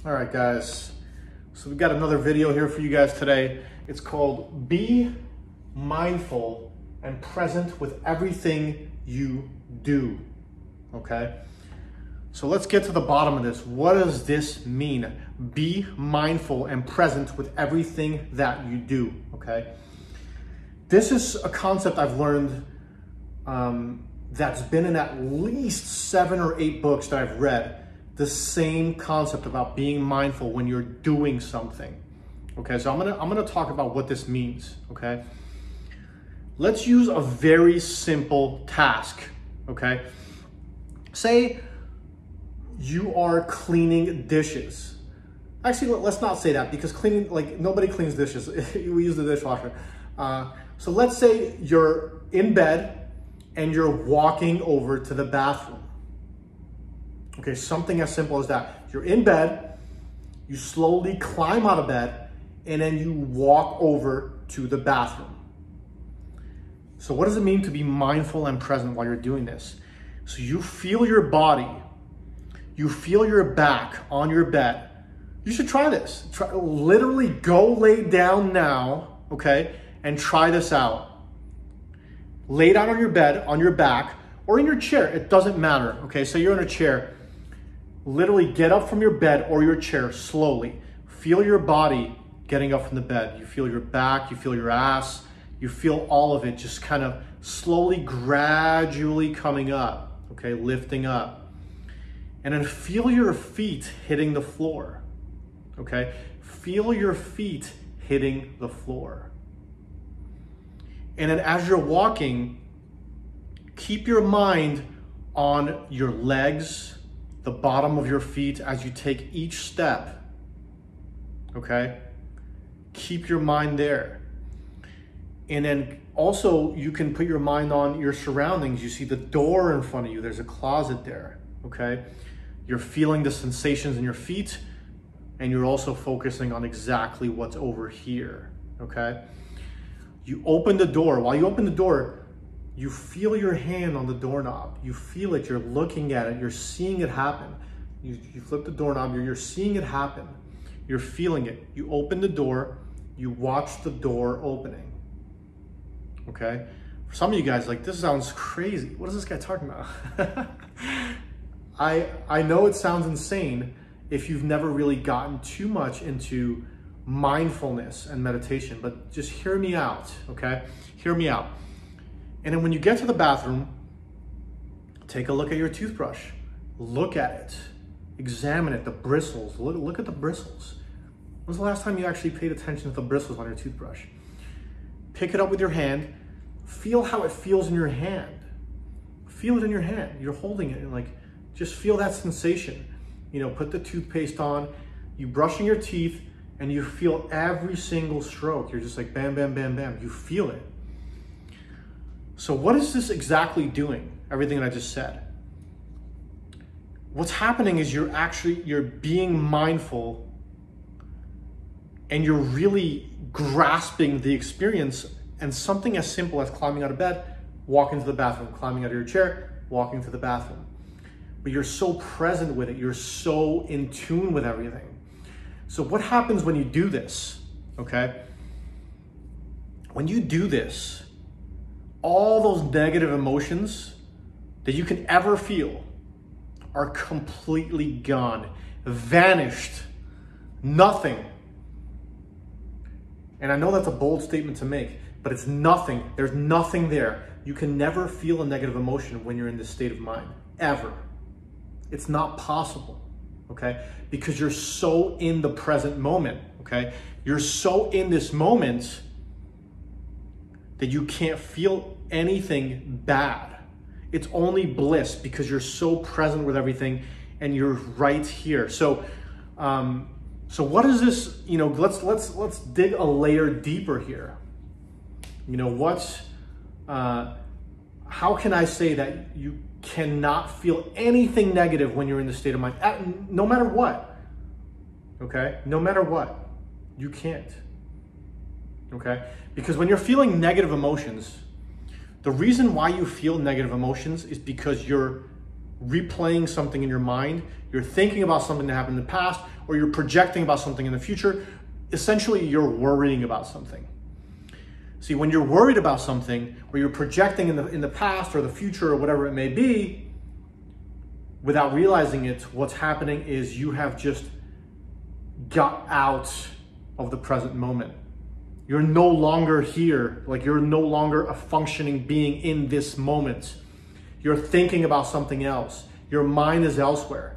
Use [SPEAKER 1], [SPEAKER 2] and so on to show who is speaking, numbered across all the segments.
[SPEAKER 1] All right, guys. So we've got another video here for you guys today. It's called Be Mindful and Present with Everything You Do. Okay? So let's get to the bottom of this. What does this mean? Be mindful and present with everything that you do. Okay? This is a concept I've learned that's been in at least 7 or 8 books that I've read. The same concept about being mindful when you're doing something. Okay, so I'm gonna talk about what this means. Okay, let's use a very simple task. Okay, say you are cleaning dishes. Actually, let's not say that, because cleaning, like, nobody cleans dishes. We use the dishwasher. So let's say you're in bed and you're walking over to the bathroom. Okay, something as simple as that. You're in bed, you slowly climb out of bed, and then you walk over to the bathroom. So what does it mean to be mindful and present while you're doing this? So you feel your body, you feel your back on your bed. You should try this. Literally go lay down now, okay, and try this out. Lay down on your bed, on your back, or in your chair. It doesn't matter, okay? So you're in a chair. Literally get up from your bed or your chair slowly. Feel your body getting up from the bed. You feel your back, you feel your ass, you feel all of it just kind of slowly, gradually coming up, okay, lifting up. And then feel your feet hitting the floor, okay? Feel your feet hitting the floor. And then as you're walking, keep your mind on your legs, the bottom of your feet as you take each step, okay? Keep your mind there. And then also you can put your mind on your surroundings. You see the door in front of you, there's a closet there, okay? You're feeling the sensations in your feet, and you're also focusing on exactly what's over here, okay? You open the door. While you open the door, you feel your hand on the doorknob. You feel it, you're looking at it, you're seeing it happen. You flip the doorknob, you're seeing it happen. You're feeling it. You open the door, you watch the door opening. Okay? For some of you guys, like, this sounds crazy. What is this guy talking about? I know it sounds insane if you've never really gotten too much into mindfulness and meditation, but just hear me out, okay? Hear me out. And then when you get to the bathroom, take a look at your toothbrush. Look at it. Examine it, the bristles. Look at the bristles. When's the last time you actually paid attention to the bristles on your toothbrush? Pick it up with your hand. Feel how it feels in your hand. Feel it in your hand. You're holding it, and like, just feel that sensation. You know, put the toothpaste on, you brushing your teeth, and you feel every single stroke. You're just like bam, bam, bam, bam. You feel it. So what is this exactly doing? Everything that I just said. What's happening is you're being mindful, and you're really grasping the experience, and something as simple as climbing out of bed, walking to the bathroom, climbing out of your chair, walking to the bathroom. But you're so present with it. You're so in tune with everything. So what happens when you do this, okay? When you do this, all those negative emotions that you can ever feel are completely gone, vanished, nothing. And I know that's a bold statement to make, but it's nothing. There's nothing there. You can never feel a negative emotion when you're in this state of mind, ever. It's not possible, okay? Because you're so in the present moment, okay? You're so in this moment that you can't feel anything bad. It's only bliss because you're so present with everything and you're right here. So what is this? You know, let's dig a layer deeper here. You know, how can I say that you cannot feel anything negative when you're in the state of mind, no matter what? Okay, no matter what, you can't. Okay, because when you're feeling negative emotions, the reason why you feel negative emotions is because you're replaying something in your mind, you're thinking about something that happened in the past, or you're projecting about something in the future. Essentially, you're worrying about something. See, when you're worried about something, or you're projecting in the past or the future or whatever it may be, without realizing it, what's happening is you have just got out of the present moment. You're no longer here. Like, you're no longer a functioning being in this moment. You're thinking about something else. Your mind is elsewhere.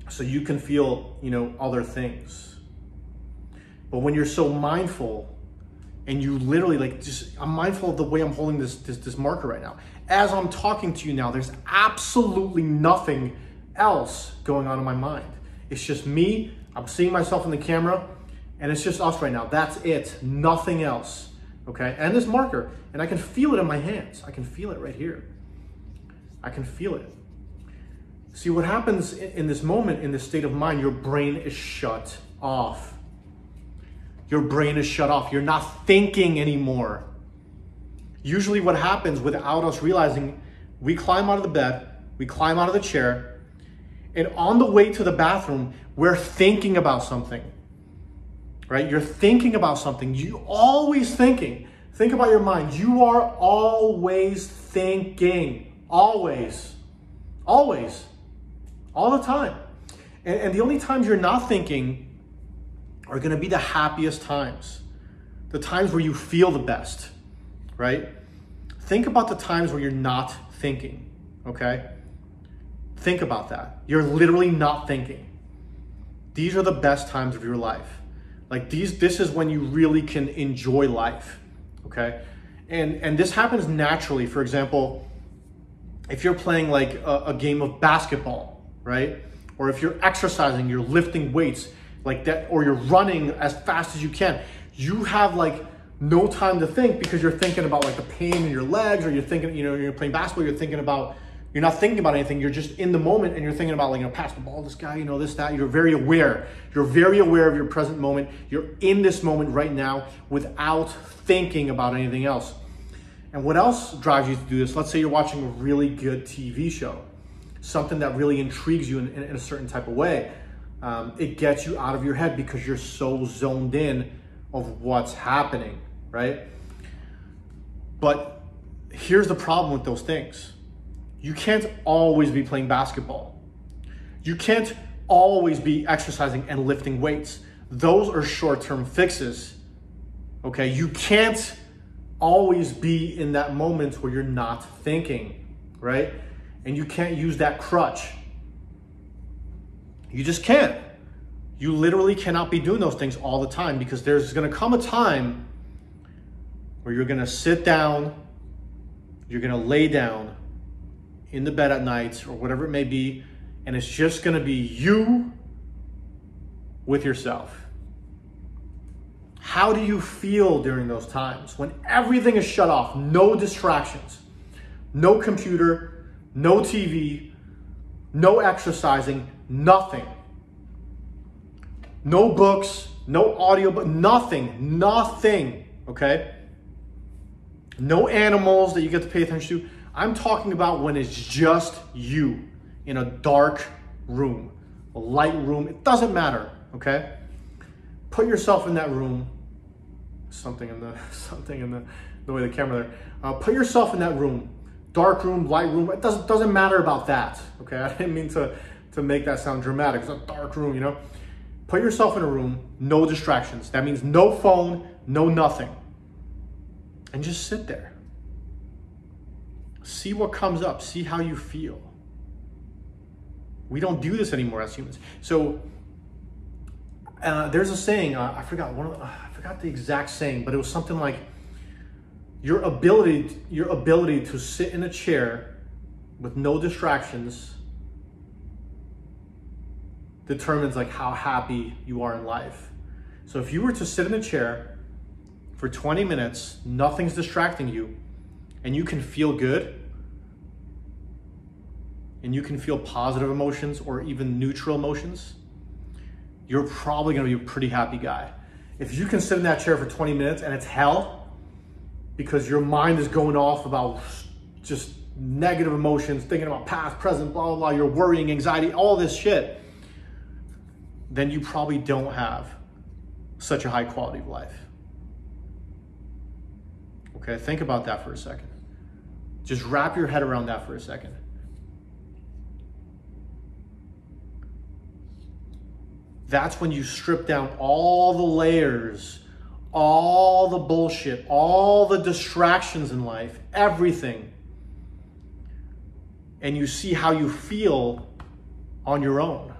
[SPEAKER 1] So you can feel, other things. But when you're so mindful, and you literally I'm mindful of the way I'm holding this marker right now. As I'm talking to you now, there's absolutely nothing else going on in my mind. It's just me. I'm seeing myself in the camera, and it's just us right now. That's it. Nothing else. Okay? And this marker, and I can feel it in my hands. I can feel it right here. I can feel it. See, what happens in this moment, in this state of mind, your brain is shut off. Your brain is shut off. You're not thinking anymore. Usually what happens without us realizing, we climb out of the bed, we climb out of the chair, and on the way to the bathroom, we're thinking about something, right? You're thinking about something. You're always thinking. Think about your mind. You are always thinking. Always. Always. All the time. And the only times you're not thinking are going to be the happiest times. The times where you feel the best, right? Think about the times where you're not thinking, okay? Think about that. You're literally not thinking. These are the best times of your life. This is when you really can enjoy life, okay? And this happens naturally. For example, if you're playing a game of basketball, right? Or if you're exercising, you're lifting weights like that, or you're running as fast as you can, you have no time to think, because you're thinking about the pain in your legs, or you're thinking, you're playing basketball, you're not thinking about anything. You're just in the moment, and you're thinking about pass the ball, this guy, this, that. You're very aware. You're very aware of your present moment. You're in this moment right now without thinking about anything else. And what else drives you to do this? Let's say you're watching a really good TV show, something that really intrigues you in a certain type of way. It gets you out of your head because you're so zoned in of what's happening, right? But here's the problem with those things. You can't always be playing basketball. You can't always be exercising and lifting weights. Those are short-term fixes, okay? You can't always be in that moment where you're not thinking, right? And you can't use that crutch. You just can't. You literally cannot be doing those things all the time, because there's going to come a time where you're going to sit down, you're going to lay down in the bed at night or whatever it may be, and it's just going to be you with yourself. How do you feel during those times when everything is shut off? No distractions, no computer, no TV, no exercising, nothing. No books, no audio, but nothing, okay? No animals that you get to pay attention to. I'm talking about when it's just you in a dark room, a light room. It doesn't matter, okay? Put yourself in that room. Something in the way the camera there. Put yourself in that room, dark room, light room. It doesn't matter about that, okay? I didn't mean to make that sound dramatic. It's a dark room, Put yourself in a room, no distractions. That means no phone, no nothing. And just sit there. See what comes up. See how you feel. We don't do this anymore as humans. So there's a saying, I forgot the exact saying, but it was something like, your ability to sit in a chair with no distractions determines how happy you are in life. So if you were to sit in a chair for 20 minutes, nothing's distracting you, and you can feel good, and you can feel positive emotions or even neutral emotions, you're probably going to be a pretty happy guy. If you can sit in that chair for 20 minutes and it's hell because your mind is going off about just negative emotions, thinking about past, present, blah, blah, blah, you're worrying, anxiety, all this shit, then you probably don't have such a high quality of life. Okay, think about that for a second. Just wrap your head around that for a second. That's when you strip down all the layers, all the bullshit, all the distractions in life, everything, and you see how you feel on your own.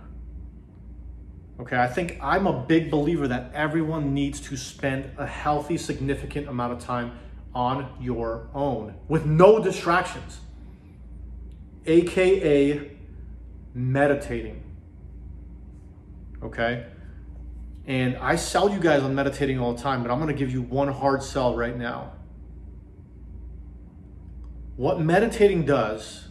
[SPEAKER 1] Okay, I think I'm a big believer that everyone needs to spend a healthy, significant amount of time on your own with no distractions, AKA meditating. Okay? And I sell you guys on meditating all the time, but I'm going to give you one hard sell right now. What meditating does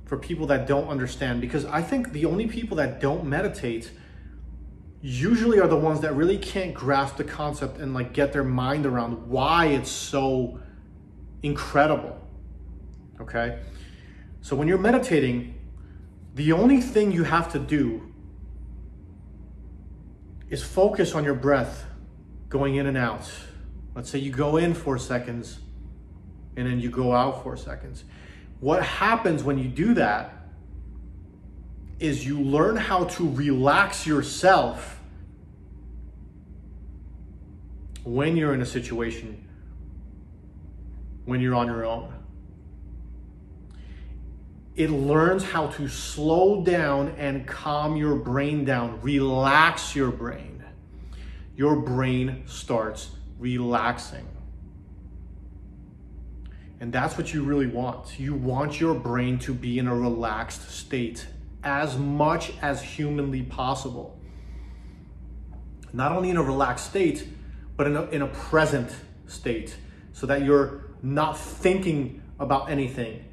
[SPEAKER 1] for people that don't understand, because I think the only people that don't meditate usually are the ones that really can't grasp the concept and like get their mind around why it's so incredible. Okay? So when you're meditating, the only thing you have to do is focus on your breath going in and out. Let's say you go in 4 seconds and then you go out 4 seconds. What happens when you do that is you learn how to relax yourself when you're in a situation, when you're on your own. It learns how to slow down and calm your brain down, relax your brain. Your brain starts relaxing. And that's what you really want. You want your brain to be in a relaxed state as much as humanly possible. Not only in a relaxed state, but in a present state, so that you're not thinking about anything.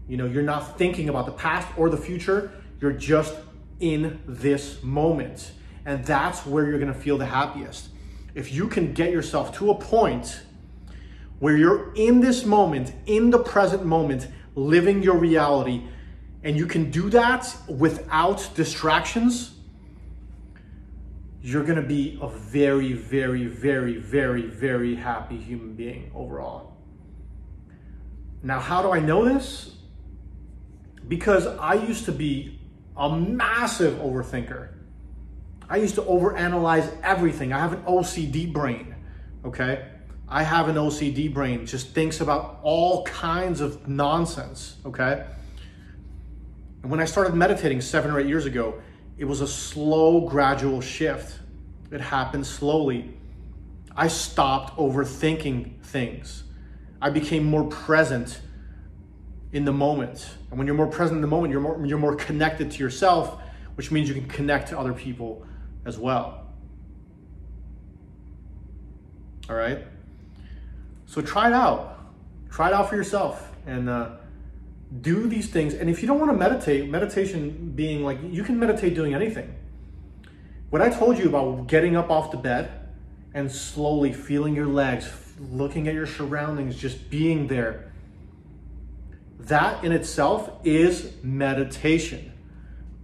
[SPEAKER 1] You know, you're not thinking about the past or the future. You're just in this moment. And that's where you're going to feel the happiest. If you can get yourself to a point where you're in this moment, in the present moment, living your reality, and you can do that without distractions, you're going to be a very, very, very, very, very happy human being overall. Now, how do I know this? Because I used to be a massive overthinker. I used to overanalyze everything. I have an OCD brain, okay? I have an OCD brain, just thinks about all kinds of nonsense, okay? And when I started meditating 7 or 8 years ago, it was a slow, gradual shift. It happened slowly. I stopped overthinking things. I became more present in the moment. And when you're more present in the moment, you're more connected to yourself, which means you can connect to other people as well. All right? So try it out. Try it out for yourself and do these things. And if you don't want to meditate, meditation being like, you can meditate doing anything. What I told you about getting up off the bed and slowly feeling your legs, looking at your surroundings, just being there, that in itself is meditation.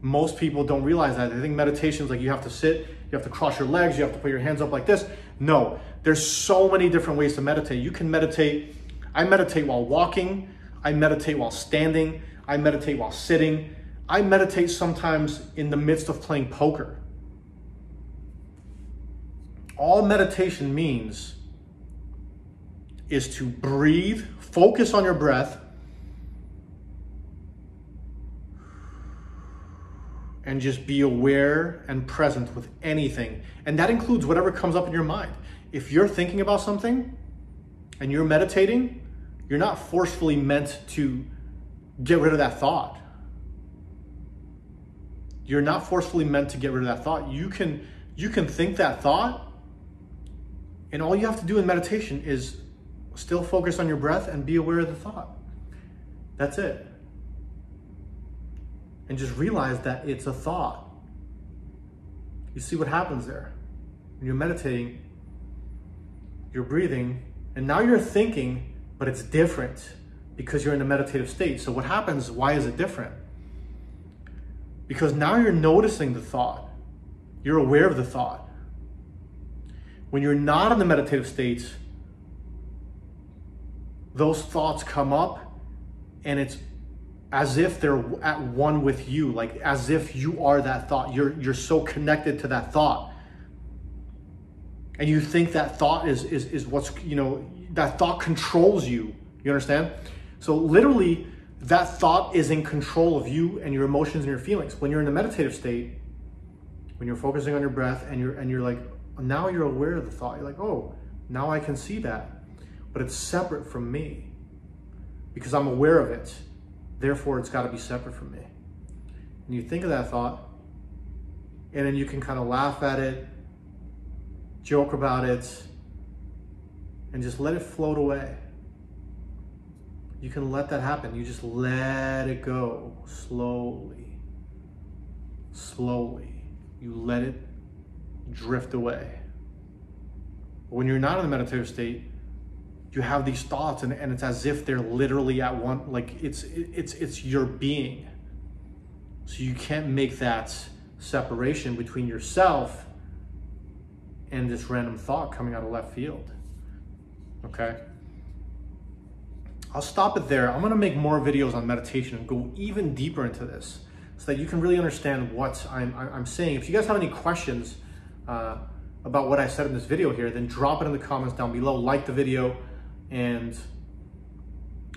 [SPEAKER 1] Most people don't realize that. They think meditation is like you have to sit, you have to cross your legs, you have to put your hands up like this. No, there's so many different ways to meditate. You can meditate. I meditate while walking. I meditate while standing. I meditate while sitting. I meditate sometimes in the midst of playing poker. All meditation means is to breathe, focus on your breath, and just be aware and present with anything. And that includes whatever comes up in your mind. If you're thinking about something and you're meditating, you're not forcefully meant to get rid of that thought. You're not forcefully meant to get rid of that thought. You can think that thought, and all you have to do in meditation is still focus on your breath and be aware of the thought. That's it. And just realize that it's a thought. You see what happens there. When you're meditating, you're breathing, and now you're thinking, but it's different. because you're in a meditative state. So what happens, why is it different? Because now you're noticing the thought. You're aware of the thought. When you're not in the meditative states, those thoughts come up and it's as if they're at one with you, like as if you are that thought. You're so connected to that thought. And you think that thought is what's, that thought controls you. You understand? So literally, that thought is in control of you and your emotions and your feelings. When you're in a meditative state, when you're focusing on your breath and you're like, now you're aware of the thought. You're like, oh, now I can see that. But it's separate from me because I'm aware of it. Therefore, it's got to be separate from me. And you think of that thought, and then you can kind of laugh at it, joke about it, and just let it float away. You can let that happen. You just let it go slowly, slowly. You let it drift away. But when you're not in the meditative state, you have these thoughts and it's as if they're literally at one, like it's your being. So you can't make that separation between yourself and this random thought coming out of left field. Okay? I'll stop it there. I'm gonna make more videos on meditation and go even deeper into this so that you can really understand what I'm saying. If you guys have any questions about what I said in this video here, then drop it in the comments down below, like the video, and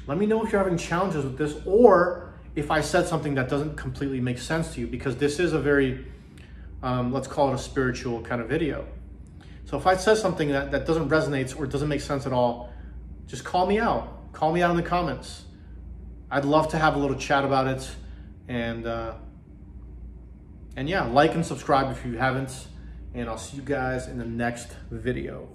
[SPEAKER 1] let me know if you're having challenges with this or if I said something that doesn't completely make sense to you, because this is a very, let's call it a spiritual kind of video. So if I said something that doesn't resonate or doesn't make sense at all, just call me out. Call me out in the comments. I'd love to have a little chat about it. And yeah, like and subscribe if you haven't. And I'll see you guys in the next video.